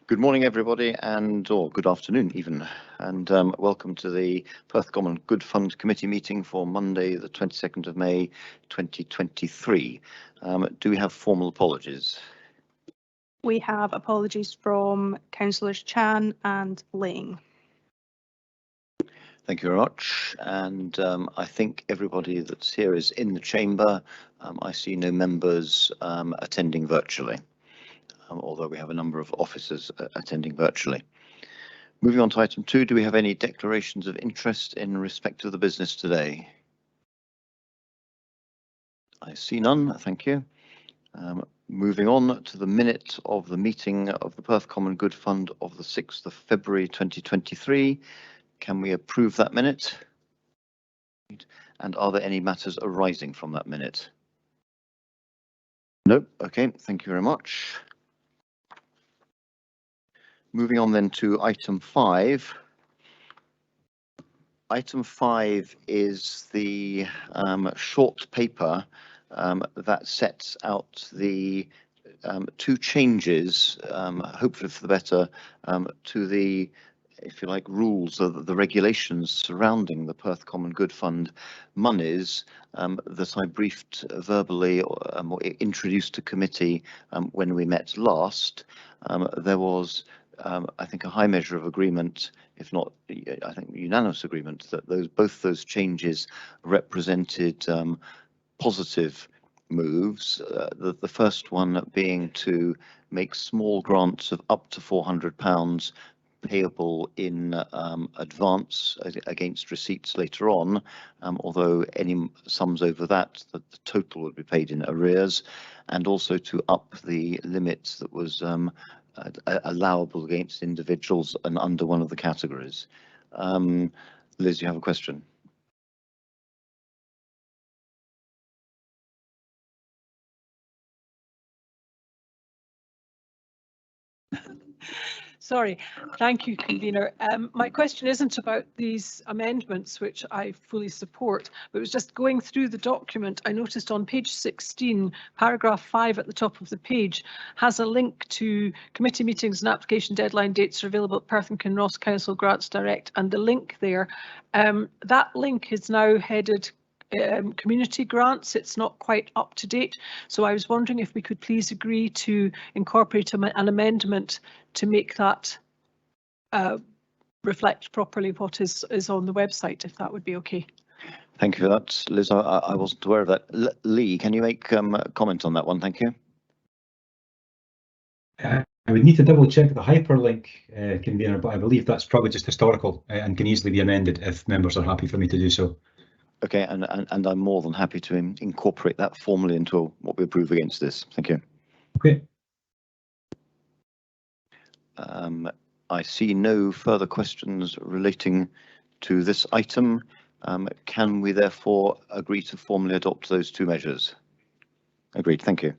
Good morning, everybody, or good afternoon even, and welcome to the Perth Common Good Fund Committee meeting for Monday, the 22nd of May, 2023. Do we have formal apologies? We have apologies from Councillors Chan and Lang. Thank you very much, and I think everybody that's here is in the chamber. I see no members attending virtually. Although we have a number of officers attending virtually. Moving on to item 2, do we have any declarations of interest in respect of the business today? I see none, thank you. Moving on to the minute of the meeting of the Perth Common Good Fund of the 6th of February 2023. Can we approve that minute? And are there any matters arising from that minute? Nope, okay, thank you very much. Moving on then to item 5. Item 5 is the short paper that sets out the 2 changes, hopefully for the better, to the, if you like, rules of the regulations surrounding the Perth Common Good Fund monies that I briefed verbally or introduced to committee when we met last. There was I think a high measure of agreement, if not, I think unanimous agreement, that both those changes represented positive moves. The first one being to make small grants of up to £400 payable in advance against receipts later on, although any sums over that, the total would be paid in arrears, and also to up the limit that was allowable against individuals and under one of the categories. Liz, you have a question? Sorry, thank you, convener. My question isn't about these amendments, which I fully support, but it was just going through the document. I noticed on page 16, paragraph 5 at the top of the page has a link to committee meetings and application deadline dates are available at Perth and Kinross Council Grants Direct, and the link there, that link is now headed community grants. It's not quite up to date, so I was wondering if we could please agree to incorporate an amendment to make that reflect properly what is on the website, if that would be okay. Thank you for that, Liz. I wasn't aware of that. Lee, can you make a comment on that one? Thank you. I would need to double check the hyperlink, convener, but I believe that's probably just historical and can easily be amended if members are happy for me to do so. Okay, and I'm more than happy to incorporate that formally into what we approve against this. Thank you. Okay. I see no further questions relating to this item. Can we therefore agree to formally adopt those 2 measures? Agreed, thank you.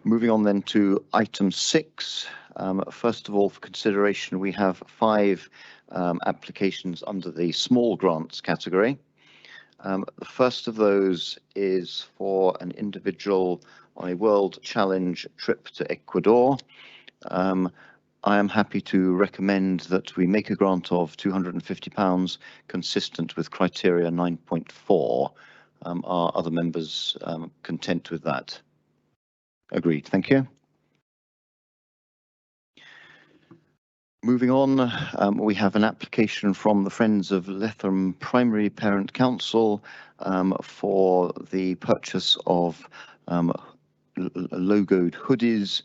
Moving on then to item 6. First of all, for consideration, we have 5 applications under the small grants category. The first of those is for an individual on a World Challenge trip to Ecuador. I am happy to recommend that we make a grant of £250 consistent with criteria 9.4. Are other members content with that? Agreed, thank you. Moving on, we have an application from the Friends of Letham Primary Parent Council for the purchase of logoed hoodies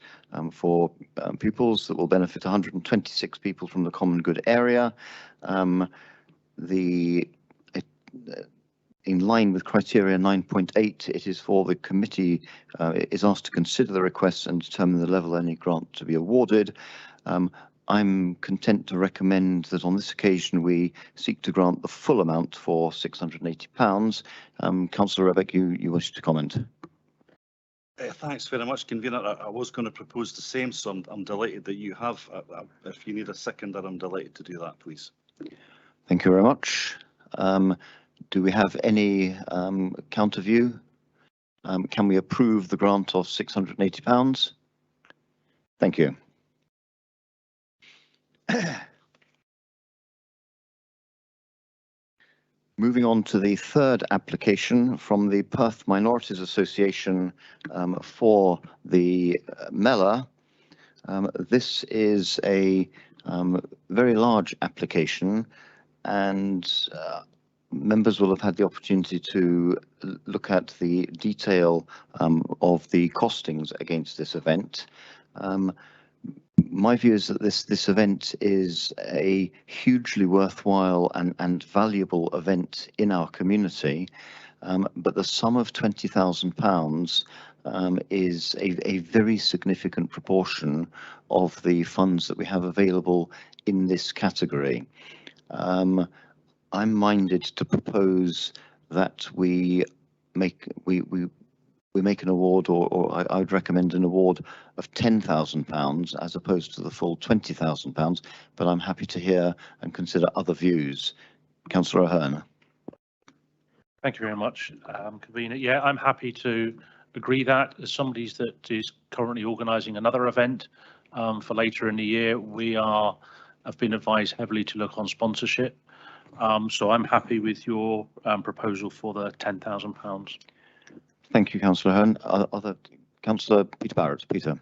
for pupils that will benefit 126 people from the Common Good area. In line with criteria 9.8, it is for the committee is asked to consider the request and determine the level of any grant to be awarded. I'm content to recommend that on this occasion we seek to grant the full amount for £680. Councillor Rebeck, you wish to comment? Thanks very much, convener. I was going to propose the same, so I'm delighted that you have. If you need a seconder, I'm delighted to do that, please. Thank you very much. Do we have any counter view? Can we approve the grant of £680? Thank you. Moving on to the third application from the Perth Minorities Association for the Mellor. This is a very large application, and members will have had the opportunity to look at the detail of the costings against this event. My view is that this event is a hugely worthwhile and valuable event in our community, but the sum of £20,000 is a very significant proportion of the funds that we have available in this category. I'm minded to propose that we make an award, or I would recommend an award of £10,000 as opposed to the full £20,000, but I'm happy to hear and consider other views. Councillor O'Hearn. Thank you very much, convener. Yeah, I'm happy to agree that. As somebody that is currently organising another event for later in the year, we have been advised heavily to look on sponsorship. So I'm happy with your proposal for the £10,000. Thank you, Councillor Hearn. Other Councillor Peter Barrett. Peter.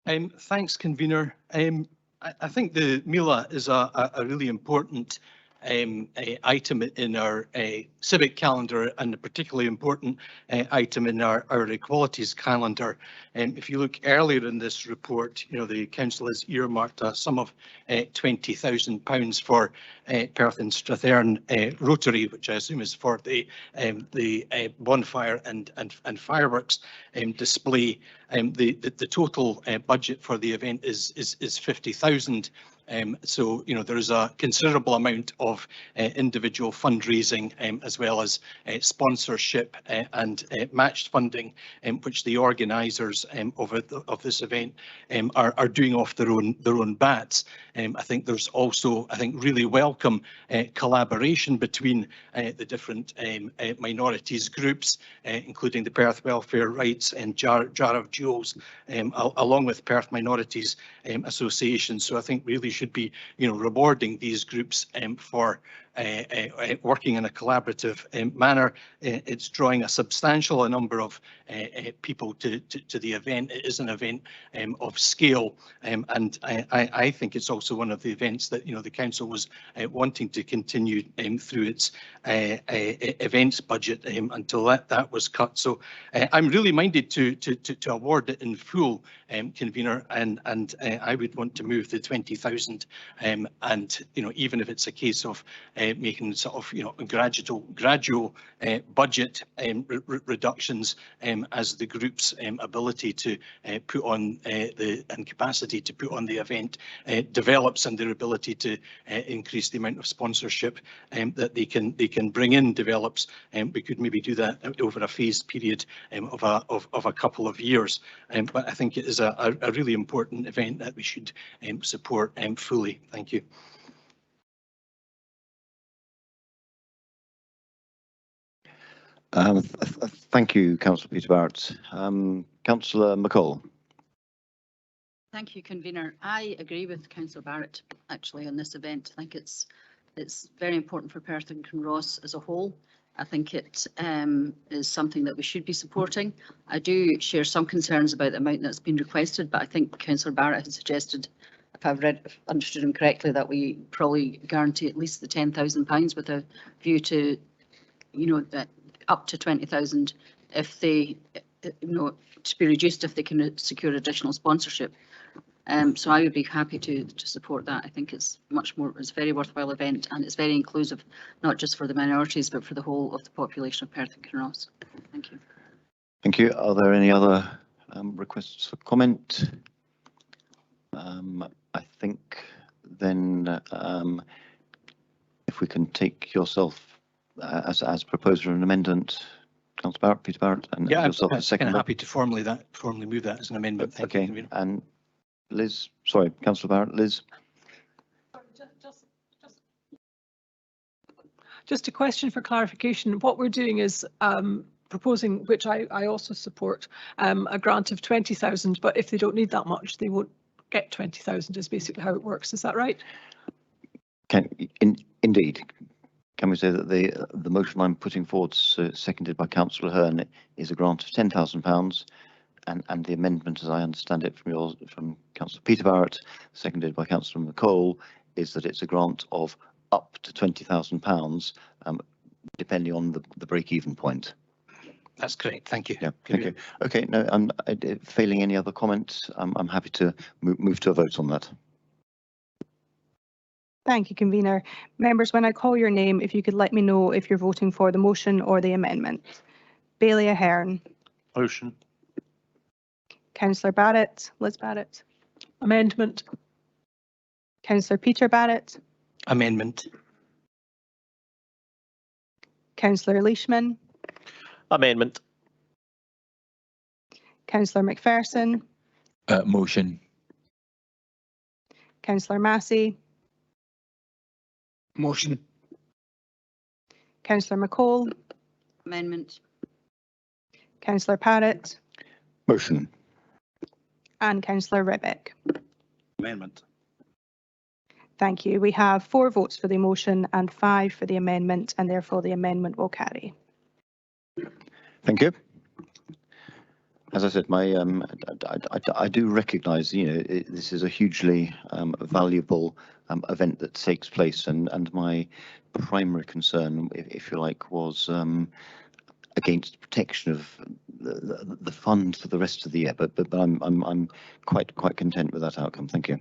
Thanks, convener. I think the MELA is a really important item in our civic calendar, and a particularly important item in our equalities calendar. If you look earlier in this report, the council has earmarked a sum of £20,000 for Perth and Strathearn Rotary, which I assume is for the bonfire and fireworks display. The total budget for the event is 50,000. So, there is a considerable amount of individual fundraising as well as sponsorship and matched funding, which the organisers of this event are doing off their own bats. I think there's also, really welcome collaboration between the different minorities groups, including the Perth Welfare Rights and Jar of Jewels, along with Perth Minorities Association. So I think really should be, rewarding these groups for working in a collaborative manner. It's drawing a substantial number of people to the event. It is an event of scale, and I think it's also one of the events that the council was wanting to continue through its events budget until that was cut. So I'm really minded to award it in full, convener, and I would want to move the 20,000, and even if it's a case of making sort of gradual budget reductions as the group's ability to put on and capacity to put on the event develops, and their ability to increase the amount of sponsorship that they can bring in develops. We could maybe do that over a phased period of a couple of years. But I think it is a really important event that we should support fully. Thank you. Thank you, Councillor Peter Barrett. Councillor McCall. Thank you, convener. I agree with Councillor Barrett actually on this event. I think it's very important for Perth and Kinross as a whole. I think it is something that we should be supporting. I do share some concerns about the amount that's been requested, but I think Councillor Barrett has suggested, if I've understood him correctly, that we probably guarantee at least the £10,000 with a view to, that up to 20,000 if they, to be reduced if they can secure additional sponsorship. So I would be happy to support that. I think it's it's a very worthwhile event, and it's very inclusive, not just for the minorities, but for the whole of the population of Perth and Kinross. Thank you. Thank you. Are there any other requests for comment? I think then if we can take yourself as proposer and amendment, Councillor Barrett, Peter Barrett, and yourself as second. I'm happy to formally move that as an amendment. Thank you. Okay, and Liz, sorry, Councillor Barrett, Liz. Just a question for clarification. What we're doing is proposing, which I also support, a grant of 20,000, but if they don't need that much, they won't get 20,000 is basically how it works. Is that right? Indeed. Can we say that the motion I'm putting forward, seconded by Councillor Hearn, is a grant of £10,000, and the amendment, as I understand it from Councillor Peter Barrett, seconded by Councillor McCall, is that it's a grant of up to £20,000, depending on the break-even point. That's correct. Thank you. Yeah, thank you. Okay, no, failing any other comments, I'm happy to move to a vote on that. Thank you, convener. Members, when I call your name, if you could let me know if you're voting for the motion or the amendment. Bailey Ahern. Motion. Councillor Barrett, Liz Barrett. Amendment. Councillor Peter Barrett. Amendment. Councillor Leishman. Amendment. Councillor McPherson. Motion. Councillor Massey. Motion. Councillor McCall. Amendment. Councillor Parrott. Motion. And Councillor Ribbick. Amendment. Thank you. We have 4 votes for the motion and 5 for the amendment, and therefore the amendment will carry. Thank you. As I said, I do recognise, this is a hugely valuable event that takes place, and my primary concern, if you like, was against protection of the fund for the rest of the year. But I'm quite content with that outcome. Thank you.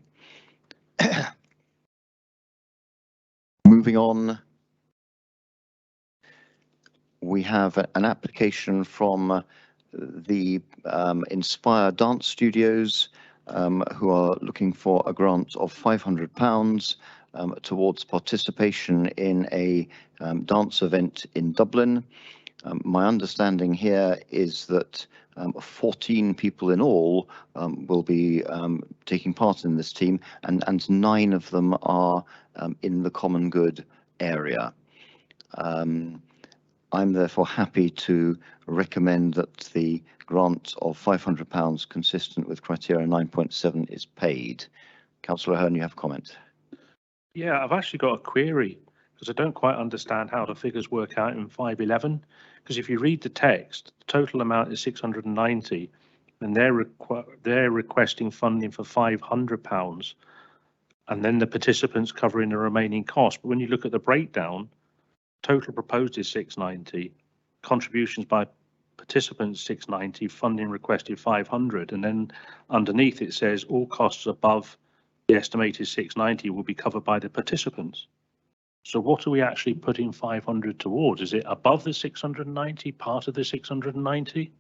Moving on, we have an application from the Inspire Dance Studios, who are looking for a grant of £500 towards participation in a dance event in Dublin. My understanding here is that 14 people in all will be taking part in this team, and 9 of them are in the common good area. I'm therefore happy to recommend that the grant of £500 consistent with criteria 9.7 is paid. Councillor Hearn, you have a comment. Yeah, I've actually got a query because I don't quite understand how the figures work out in 511. Because if you read the text, the total amount is 690, and they're requesting funding for £500, and then the participants covering the remaining cost. But when you look at the breakdown, total proposed is 690, contributions by participants 690, funding requested 500, and then underneath it says all costs above the estimated 690 will be covered by the participants. So what are we actually putting 500 towards? Is it above the 690, part of the 690?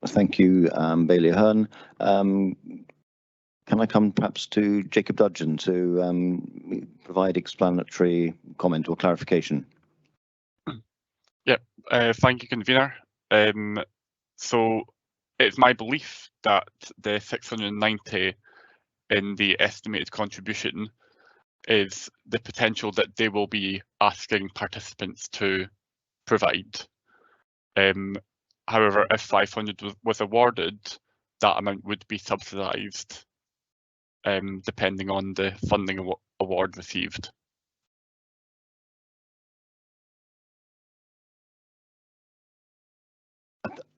Thank you, Bailey Hearn. Can I come perhaps to Jacob Dudgeon to provide explanatory comment or clarification? Yep, thank you, convener. So it's my belief that the 690 in the estimated contribution is the potential that they will be asking participants to provide. However, if 500 was awarded, that amount would be subsidised, depending on the funding award received.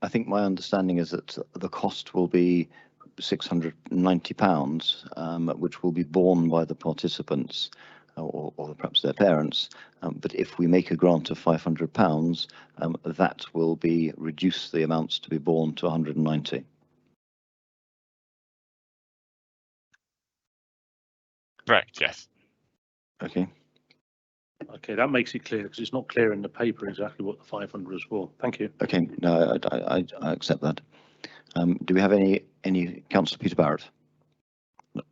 I think my understanding is that the cost will be £690, which will be borne by the participants or perhaps their parents. But if we make a grant of £500, that will be reduce the amounts to be borne to 190. Correct, yes. Okay. Okay, that makes it clear because it's not clear in the paper exactly what the 500 is for. Thank you. Okay, no, I accept that. Do we have any Councillor Peter Barrett? No.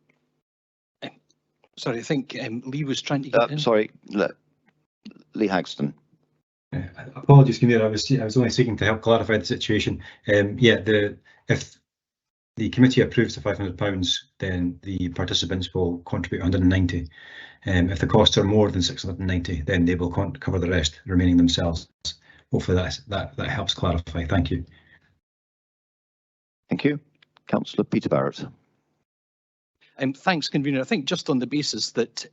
Sorry, I think Lee was trying to get in. Sorry, Lee Hagston. Apologies, Convener. I was only seeking to help clarify the situation. If the committee approves the £500, then the participants will contribute 190. If the costs are more than 690, then they will cover the rest remaining themselves. Hopefully that helps clarify. Thank you. Thank you. Councillor Peter Barrett. Thanks, Convener. I think just on the basis that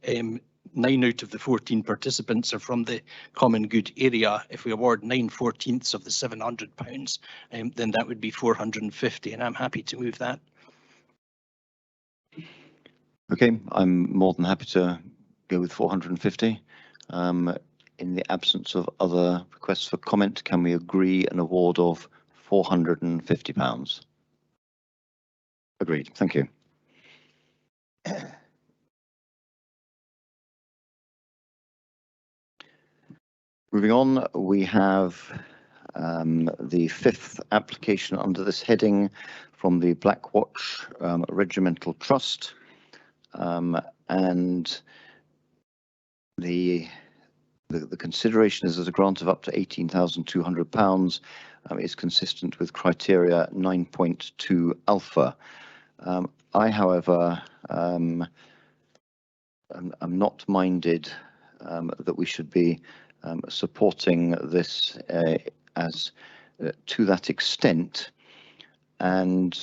9 out of the 14 participants are from the common good area, if we award 9/14 of the £700, then that would be 450, and I'm happy to move that. Okay, I'm more than happy to go with 450. In the absence of other requests for comment, can we agree an award of £450? Agreed. Thank you. Moving on, we have the 5th application under this heading from the Blackwatch Regimental Trust, and the consideration is that a grant of up to £18,200 is consistent with criteria 9.2 alpha. I, however, am not minded that we should be supporting this as to that extent, and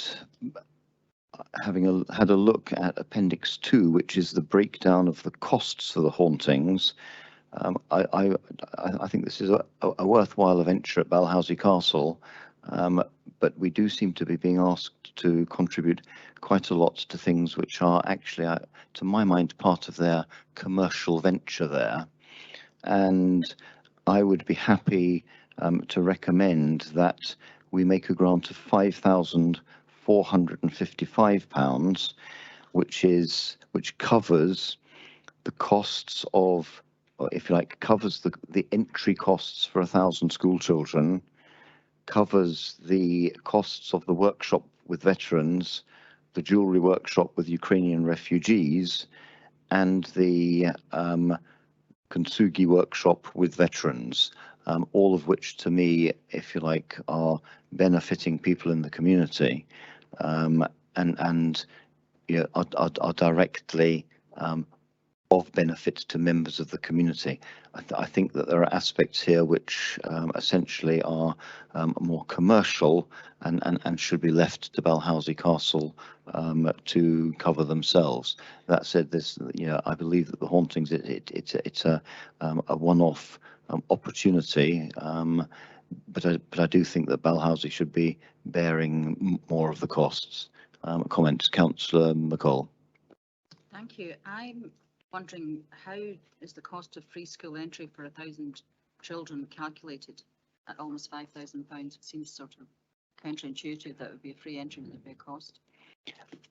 having had a look at Appendix 2, which is the breakdown of the costs for the hauntings, I think this is a worthwhile venture at Balhousie Castle, but we do seem to be being asked to contribute quite a lot to things which are actually, to my mind, part of their commercial venture there. And I would be happy to recommend that we make a grant of £5,455, which covers the costs of, or if you like, covers the entry costs for 1,000 school children, covers the costs of the workshop with veterans, the jewellery workshop with Ukrainian refugees, and the Kintsugi workshop with veterans, all of which to me, if you like, are benefiting people in the community, and you know, are directly of benefit to members of the community. I think that there are aspects here which essentially are more commercial and should be left to Balhousie Castle to cover themselves. That said, this, you know, I believe that the hauntings, it's a one-off opportunity, but I do think that Balhousie should be bearing more of the costs. Comments, Councillor McCall. Thank you. I'm wondering, how is the cost of free school entry for 1,000 children calculated at almost £5,000? It seems sort of counterintuitive that would be a free entry with a big cost.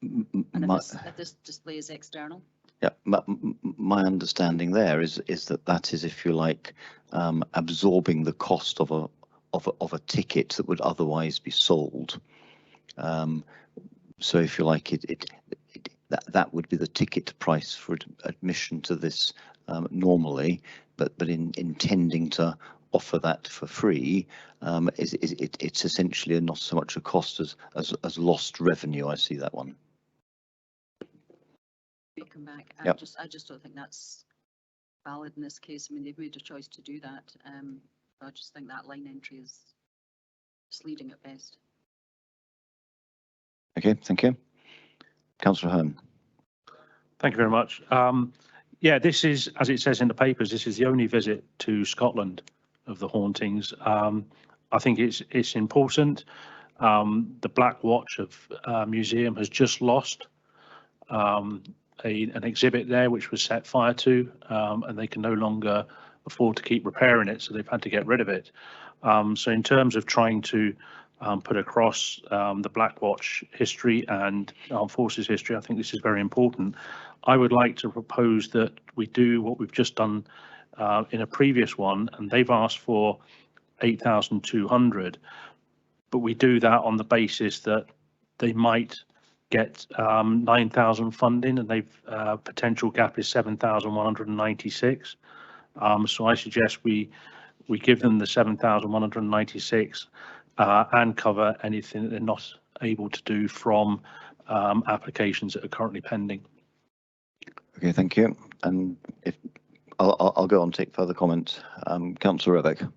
And if this display is external? Yeah, my understanding there is that is, if you like, absorbing the cost of a ticket that would otherwise be sold. So if you like, that would be the ticket price for admission to this normally, but in intending to offer that for free, it's essentially not so much a cost as lost revenue. I see that one. Come back. Yep. I just don't think that's valid in this case. I mean, they've made a choice to do that. I just think that line entry is misleading at best. Okay, thank you. Councillor Hearn. Thank you very much. Yeah, this is, as it says in the papers, this is the only visit to Scotland of the hauntings. I think it's important. The Black Watch of Museum has just lost an exhibit there which was set fire to, and they can no longer afford to keep repairing it, so they've had to get rid of it. So in terms of trying to put across the Black Watch history and Armed Forces history, I think this is very important. I would like to propose that we do what we've just done in a previous one, and they've asked for 8,200, but we do that on the basis that they might get 9,000 funding, and they've potential gap is 7,196. So I suggest we give them the 7,196 and cover anything that they're not able to do from applications that are currently pending. Okay, thank you. And if I'll go on and take further comment. Councillor Rebeck.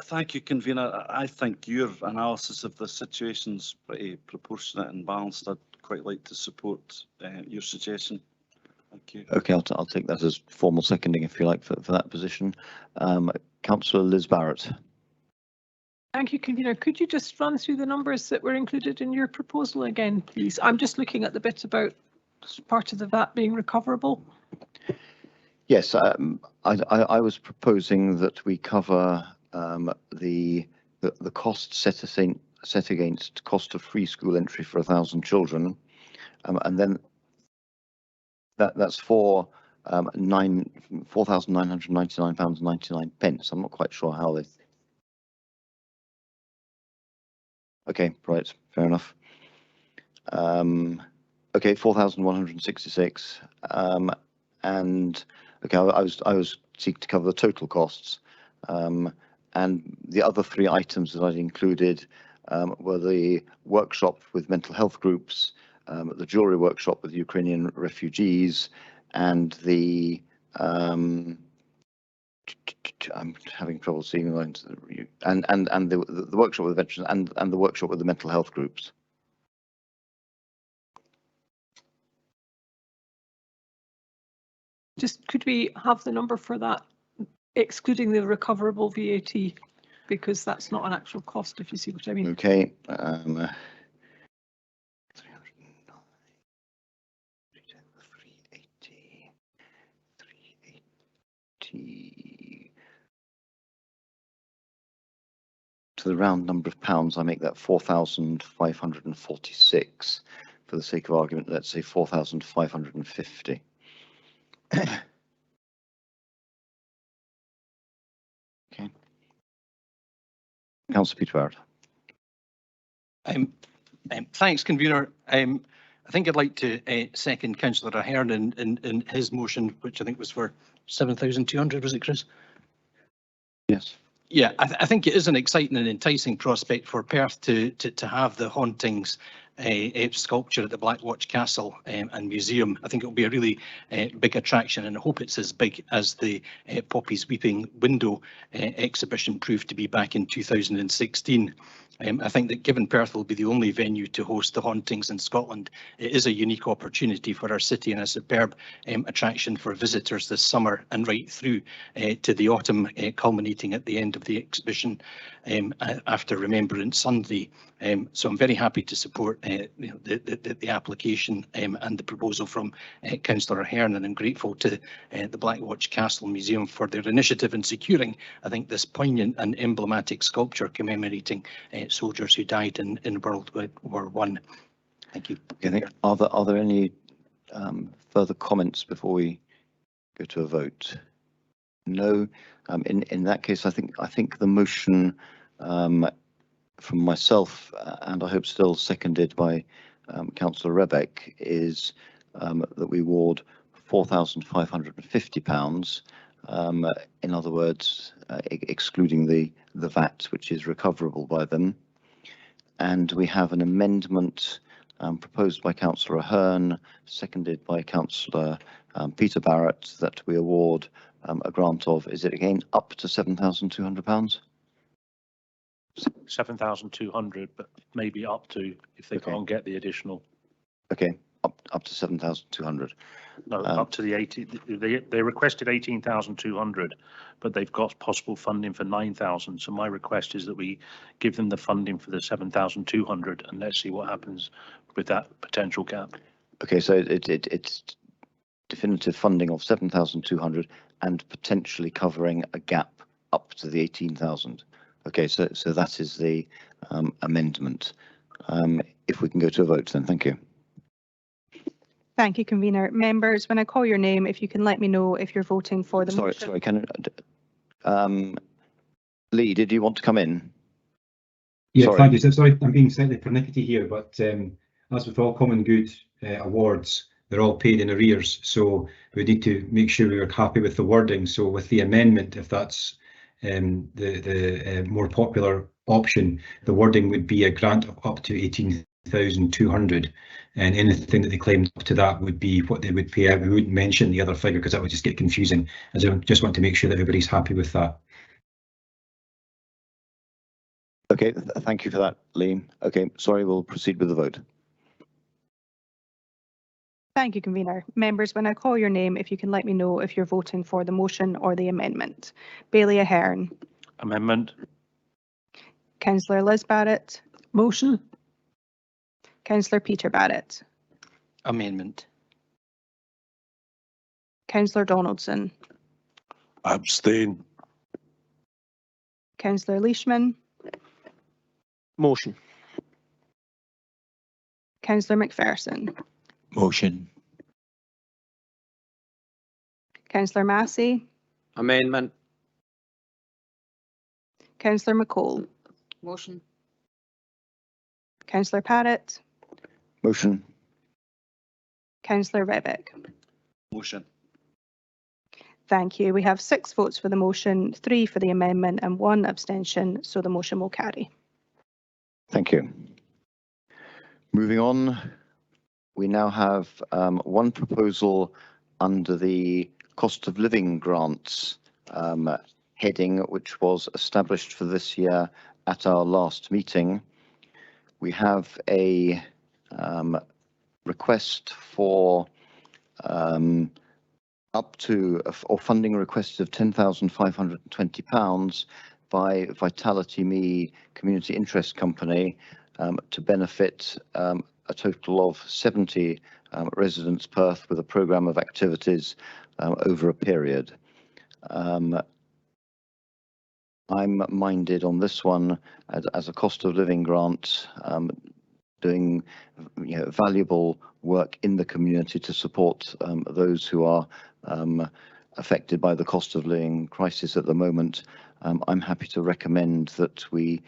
Thank you, convener. I think your analysis of the situation's pretty proportionate and balanced. I'd quite like to support your suggestion. Thank you. Okay, I'll take that as formal seconding, if you like, for that position. Councillor Liz Barrett. Thank you, convener. Could you just run through the numbers that were included in your proposal again, please? I'm just looking at the bit about part of the VAT being recoverable. Yes, I was proposing that we cover the cost set against cost of free school entry for 1,000 children, and then that's for £4,999.99. I'm not quite sure how they. Okay, right, fair enough. Okay, 4,166, and okay, I was seeking to cover the total costs, and the other three items that I'd included were the workshop with mental health groups, the jewellery workshop with Ukrainian refugees, and the I'm having trouble seeing the lines, and the workshop with the veterans and the workshop with the mental health groups. Just could we have the number for that, excluding the recoverable VAT, because that's not an actual cost, if you see what I mean. Okay. 380. To the round number of pounds, I make that 4,546. For the sake of argument, let's say 4,550. Okay. Councillor Peter Barrett. Thanks, convener. I think I'd like to second Councillor Ahern in his motion, which I think was for 7,200, was it, Chris? Yes. Yeah, I think it is an exciting and enticing prospect for Perth to have the hauntings sculpture at the Black Watch Castle and Museum. I think it will be a really big attraction, and I hope it's as big as the Poppy's Weeping Window exhibition proved to be back in 2016. I think that given Perth will be the only venue to host the hauntings in Scotland, it is a unique opportunity for our city and a superb attraction for visitors this summer and right through to the autumn, culminating at the end of the exhibition after Remembrance Sunday. So I'm very happy to support the application and the proposal from Councillor Ahern, and I'm grateful to the Black Watch Castle Museum for their initiative in securing, I think, this poignant and emblematic sculpture commemorating soldiers who died in World War I. Thank you. Okay, are there any further comments before we go to a vote? No. In that case, I think the motion from myself, and I hope still seconded by Councillor Rebeck, is that we award £4,550. In other words, excluding the VAT, which is recoverable by them. And we have an amendment proposed by Councillor Ahern, seconded by Councillor Peter Barrett, that we award a grant of, is it again, up to £7,200? 7,200, but maybe up to, if they can't get the additional. Okay, up to 7,200. No, up to the 80. They requested 18,200, but they've got possible funding for 9,000. So my request is that we give them the funding for the 7,200, and let's see what happens with that potential gap. Okay, so it's definitive funding of 7,200 and potentially covering a gap up to the 18,000. Okay, so that is the amendment. If we can go to a vote, then thank you. Thank you, convener. Members, when I call your name, if you can let me know if you're voting for the motion. Sorry, can Lee, did you want to come in? Yeah, sorry. Thank you. So sorry, I'm being slightly pernickety here, but as with all common good awards, they're all paid in arrears. So we need to make sure we're happy with the wording. So with the amendment, if that's the more popular option, the wording would be a grant of up to 3,200, and anything that they claimed up to that would be what they would pay out. We wouldn't mention the other figure because that would just get confusing. As I just want to make sure that everybody's happy with that. Okay, thank you for that, Liam. Okay, sorry, we'll proceed with the vote. Thank you, Convener. Members, when I call your name, if you can let me know if you're voting for the motion or the amendment. Bailey Ahern. Amendment. Councillor Liz Barrett. Motion. Councillor Peter Barrett. Amendment. Councillor Donaldson. Abstain. Councillor Leishman. Motion. Councillor McPherson. Motion. Councillor Massey. Amendment. Councillor McCall. Motion. Councillor Parrott. Motion. Councillor Rebick. Motion. Thank you. We have 6 votes for the motion, 3 for the amendment and 1 abstention, so the motion will carry. Thank you. Moving on, we now have one proposal under the cost of living grants heading, which was established for this year at our last meeting. We have a request for up to or funding request of £10,520 by Vitality Me Community Interest Company to benefit a total of 70 residents Perth with a programme of activities over a period. I'm minded on this one as a cost of living grant, doing valuable work in the community to support those who are affected by the cost of living crisis at the moment. I'm happy to recommend that we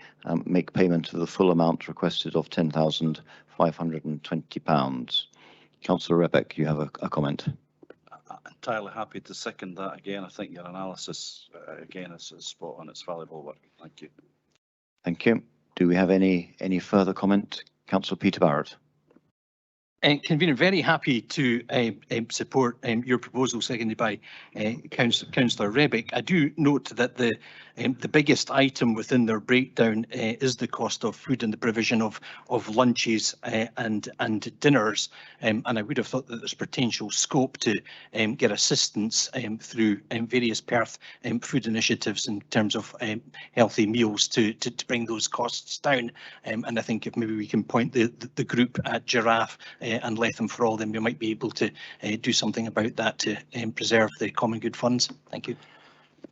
make payment of the full amount requested of £10,520. Councillor Rebick, you have a comment. Entirely happy to second that again. I think your analysis again is spot on. It's valuable work. Thank you. Thank you. Do we have any further comment? Councillor Peter Barrett. Convener, very happy to support your proposal, seconded by Councillor Rebick. I do note that the biggest item within their breakdown is the cost of food and the provision of lunches and dinners, and I would have thought that there's potential scope to get assistance through various Perth food initiatives in terms of healthy meals to bring those costs down. And I think if maybe we can point the group at Giraffe and Lethem for All, then we might be able to do something about that to preserve the common good funds. Thank you.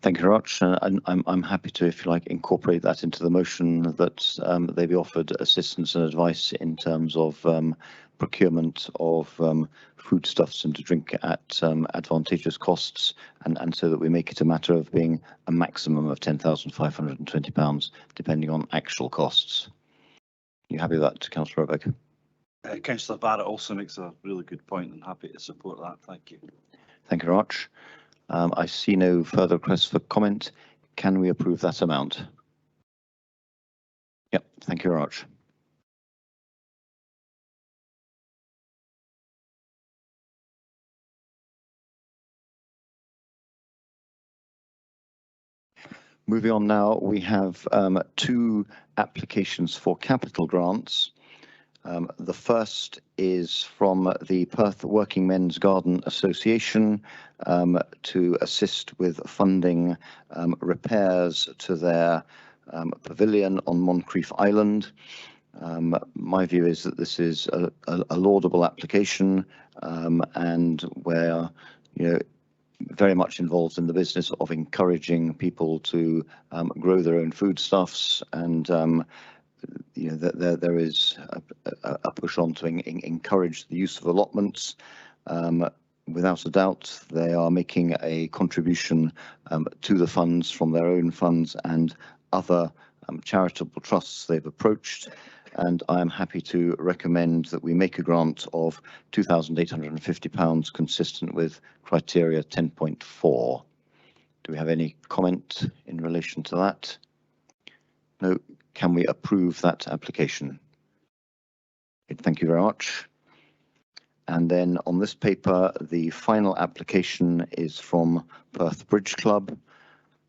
Thank you very much. I'm happy to, if you like, incorporate that into the motion that they be offered assistance and advice in terms of procurement of foodstuffs and to drink at advantageous costs, and so that we make it a matter of being a maximum of £10,520, depending on actual costs. You happy with that, Councillor Rebick? Councillor Barrett also makes a really good point, and happy to support that. Thank you. Thank you very much. I see no further requests for comment. Can we approve that amount? Yep, thank you very much. Moving on now, we have 2 applications for capital grants. The first is from the Perth Working Men's Garden Association to assist with funding repairs to their pavilion on Moncrief Island. My view is that this is a laudable application, and we're very much involved in the business of encouraging people to grow their own foodstuffs, and there is a push on to encourage the use of allotments. Without a doubt, they are making a contribution to the funds from their own funds and other charitable trusts they've approached, and I am happy to recommend that we make a grant of £2,850 consistent with criteria 10.4. Do we have any comment in relation to that? No. Can we approve that application? Thank you very much. And then on this paper, the final application is from Perth Bridge Club.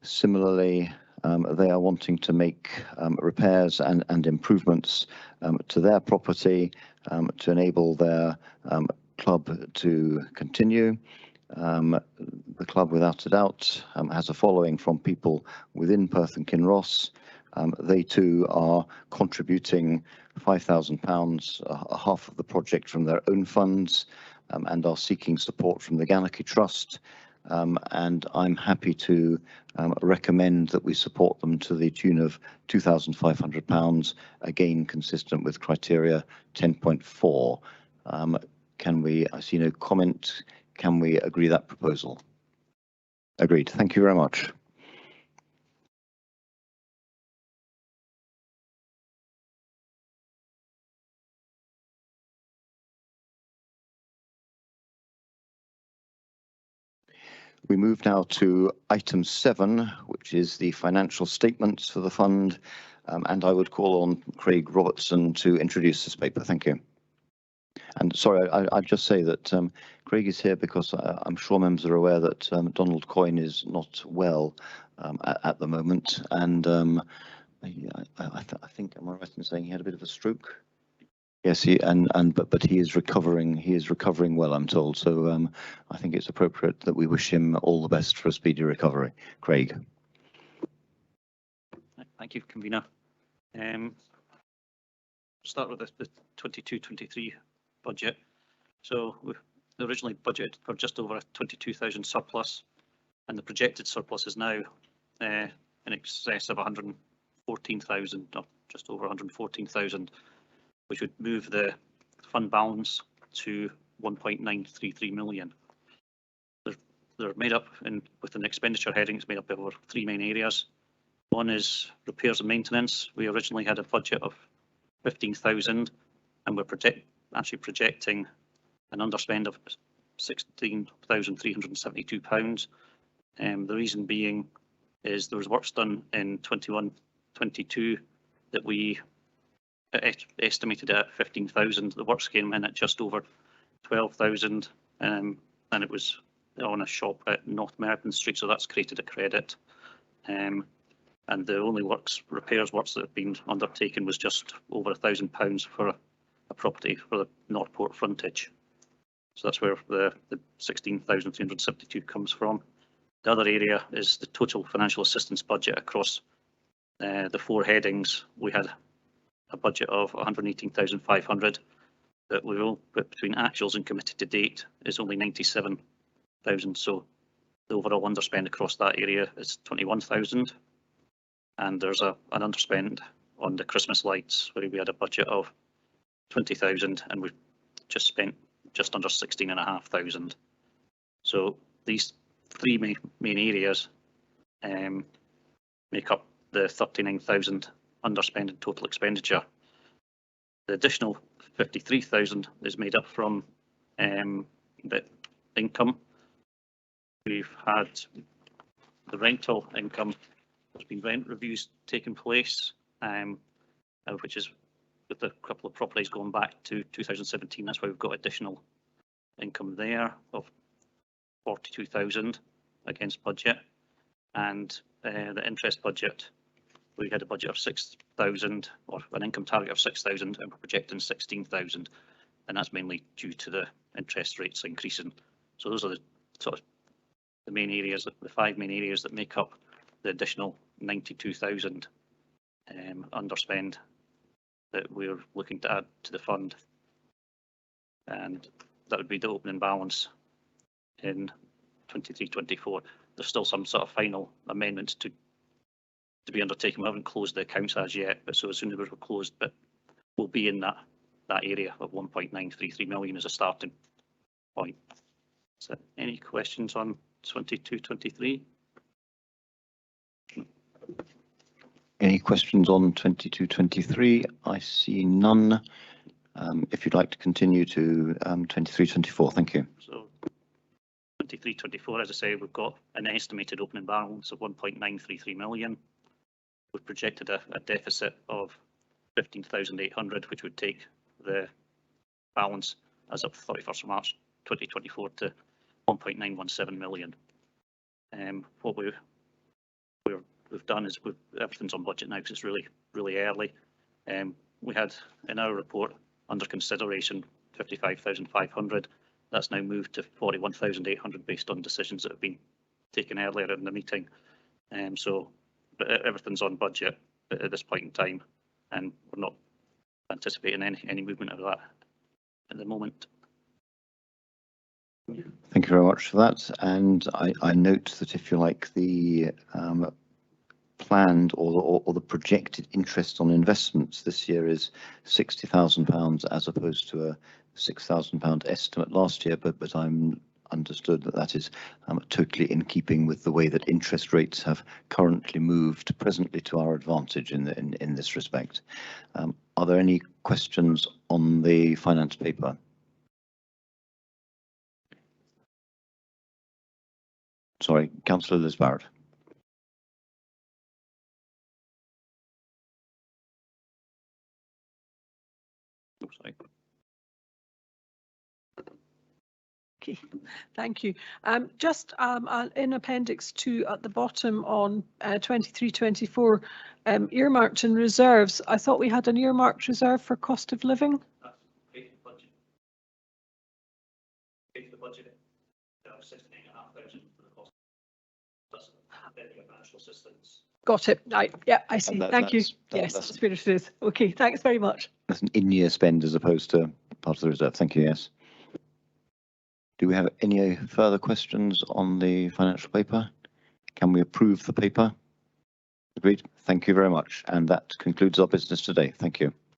Similarly, they are wanting to make repairs and improvements to their property to enable their club to continue. The club, without a doubt, has a following from people within Perth and Kinross. They too are contributing £5,000, half of the project from their own funds, and are seeking support from the Ganachie Trust. And I'm happy to recommend that we support them to the tune of £2,500, again consistent with criteria 10.4. Can we, I see no comment, can we agree that proposal? Agreed. Thank you very much. We move now to item 7, which is the financial statements for the fund. And I would call on Craig Robertson to introduce this paper. Thank you. And sorry, I'd just say that Craig is here because I'm sure members are aware that Donald Coyne is not well at the moment. And I think, am I right in saying he had a bit of a stroke? Yes, but he is recovering. He is recovering well, I'm told. So I think it's appropriate that we wish him all the best for a speedy recovery. Craig. Thank you, convener. Start with the 22-23 budget. So we originally budgeted for just over a 22,000 surplus, and the projected surplus is now in excess of 114,000, or just over 114,000. Which would move the fund balance to 1.933 million. They're made up, with an expenditure heading, it's made up of over 3 main areas. One is repairs and maintenance. We originally had a budget of 15,000, and we're actually projecting an underspend of £16,372. The reason being is there was works done in 21-22 that we estimated at 15,000. The works came in at just over 12,000, and it was on a shop at North Merton Street, so that's created a credit. And the only repairs works that have been undertaken was just over £1,000 for a property for the Northport frontage. So that's where the 16,372 comes from. The other area is the total financial assistance budget across the 4 headings. We had a budget of 118,500 that we will put between actuals and committed to date is only 97,000. So the overall underspend across that area is 21,000. And there's an underspend on the Christmas lights where we had a budget of 20,000 and we've just spent just under 16,500. So these 3 main areas make up the 39,000 underspend in total expenditure. The additional 53,000 is made up from the income. We've had the rental income. There's been rent reviews taking place, which is with a couple of properties going back to 2017. That's why we've got additional income there of 42,000 against budget, and the interest budget. We had a budget of 6,000, or an income target of 6,000, and we're projecting 16,000, and that's mainly due to the interest rates increasing. So those are the sort of the main areas, the 5 main areas that make up the additional 92,000 underspend that we're looking to add to the fund, and that would be the opening balance in 23-24. There's still some sort of final amendments to be undertaken. We haven't closed the accounts as yet, but so as soon as we're closed, but we'll be in that area of 1.933 million as a starting point. So any questions on 22-23? Any questions on 22-23? I see none. If you'd like to continue to 23-24, thank you. So 23-24, as I say, we've got an estimated opening balance of 1.933 million. We've projected a deficit of 15,800, which would take the balance as of 31st of March 2024 to 1.917 million. What we've done is everything's on budget now because it's really early. We had in our report under consideration 55,500. That's now moved to 41,800 based on decisions that have been taken earlier in the meeting. But everything's on budget at this point in time, and we're not anticipating any movement of that at the moment. Thank you very much for that. And I note that if you like, the planned or the projected interest on investments this year is £60,000 as opposed to a £6,000 estimate last year, but I'm understood that that is totally in keeping with the way that interest rates have currently moved presently to our advantage in this respect. Are there any questions on the finance paper? Sorry, Councillor Liz Barrett. Oh, sorry. Okay, thank you. Just in Appendix 2 at the bottom on 23-24, earmarked in reserves, I thought we had an earmarked reserve for cost of living. That's paid the budget. Paid the budget. 69,500 for the cost. That's financial assistance. Got it. Right. Yeah, I see. Thank you. That's That's what it is. Okay, thanks very much. That's an in-year spend as opposed to part of the reserve. Thank you, yes. Do we have any further questions on the financial paper? Can we approve the paper? Agreed. Thank you very much. And that concludes our business today. Thank you.